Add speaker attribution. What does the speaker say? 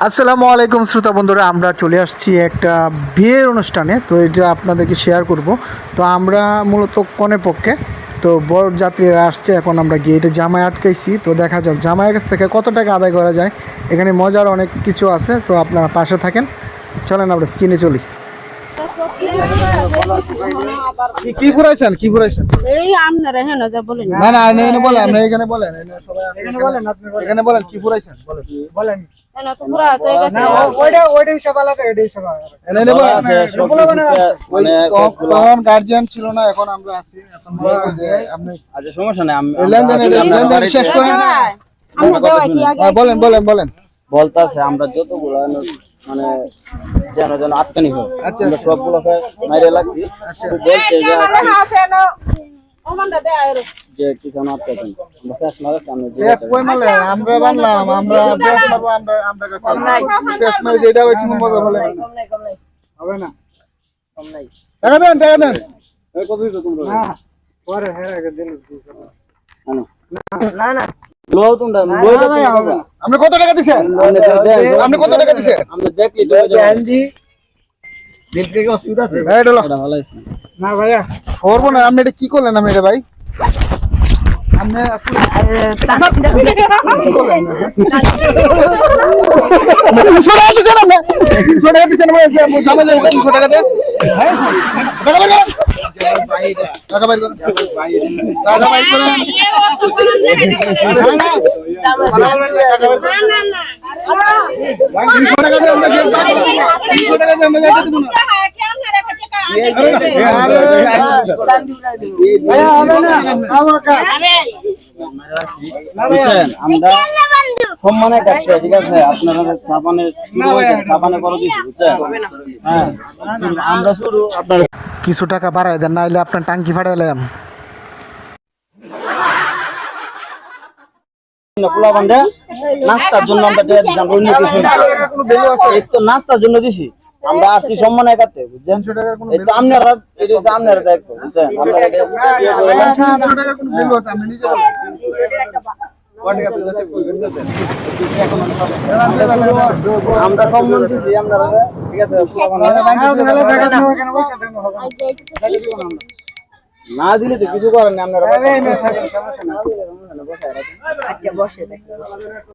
Speaker 1: আসসালামু আলাইকুম শ্রোতা বন্ধুরা, আমরা চলে আসছি একটা বিয়ের অনুষ্ঠানে। তো এটা আপনাদেরকে শেয়ার করব। তো আমরা মূলত কনে পক্ষে, তো বরযাত্রীরা আসছে। এখন আমরা গেটে জামাই আটকাইছি। তো দেখা যাক জামাইয়ের কাছ থেকে কত টাকা আদায় করা যায়। এখানে মজার অনেক কিছু আছে, তো আপনারা পাশে থাকেন। চলেন আমরা স্ক্রিনে চলি। কি পুরাইছেন কি পুরাইছেন?
Speaker 2: এই আপনারা হেন যা বলেন
Speaker 1: না না এনে বলেন, আপনি এখানে বলেন, সবাই এখানে বলেন, আপনি এখানে বলেন কি পুরাইছেন বলেন বলেন।
Speaker 2: হেন তো পুরা তো গেছে
Speaker 1: ওইটা হিসাব আলাদা, এটা হিসাব আলাদা। এনে বলেন মানে তখন গার্জিয়ান ছিল না, এখন আমরা আছি। এখন বলবো যে আপনি
Speaker 3: আচ্ছা সমস্যা নাই, আমি
Speaker 1: লেনদেন শেষ করেন।
Speaker 2: আমরা দেওয়া কি আগে
Speaker 1: বলেন বলেন বলেন।
Speaker 3: বলতাছে আমরা যতগুলো মানে যেন আটকানি হোক,
Speaker 1: আচ্ছা
Speaker 3: আমরা সবগুলো মাইরে লাগছি। বলছে যে
Speaker 2: ওমানটা দেয়া এর
Speaker 3: যে কি যেন আটকাতেন, আমরা ফেস মারাছি।
Speaker 1: আমরা বানলাম, আমরা আমরা কাছে মারি যেটা হয় তুমি মজা বলেন হবে না।
Speaker 2: কম নাই
Speaker 1: টাকা দেন
Speaker 3: এই কত দিছো তোমরা?
Speaker 1: না পরে হেরে দিল
Speaker 2: না না
Speaker 3: লোও তোমরা
Speaker 1: আপনি কত টাকা দিছেন? আপনি কত টাকা দিছেন?
Speaker 3: আমরা দেখলি তো
Speaker 1: গান্ধী দিল থেকে অসুবিধা আছে ভাই। এটা
Speaker 3: এটা ভালো আছে
Speaker 1: না ভাইয়া করব না। আপনি এটা কি করলেন? আমি এটা ভাই আপনি টাকা বাইর করেন, টাকা বাইর করেন।
Speaker 3: আমরা সম্মানে কাটতে, ঠিক আছে? আপনারা চাপানে করে দিচ্ছি, বুঝছেন? হ্যাঁ আমরা শুরু আপনার
Speaker 1: কিছু টাকা বাড়াই দেন, নাইলে আপনার টাঙ্কি ফাটাইলাম।
Speaker 3: নাস্তার জন্য আমরা অন্য কিছু এই তো নাস্তার জন্য দিছি। আমরা আসছি সম্মানে কাটতে, বুঝছেন? এই তো আপনারা আপনারা দেখো, বুঝছেন? আমরা সম্মান দিছি আপনারা, ঠিক আছে? না দিলে তো কিছু করেন না আপনারা।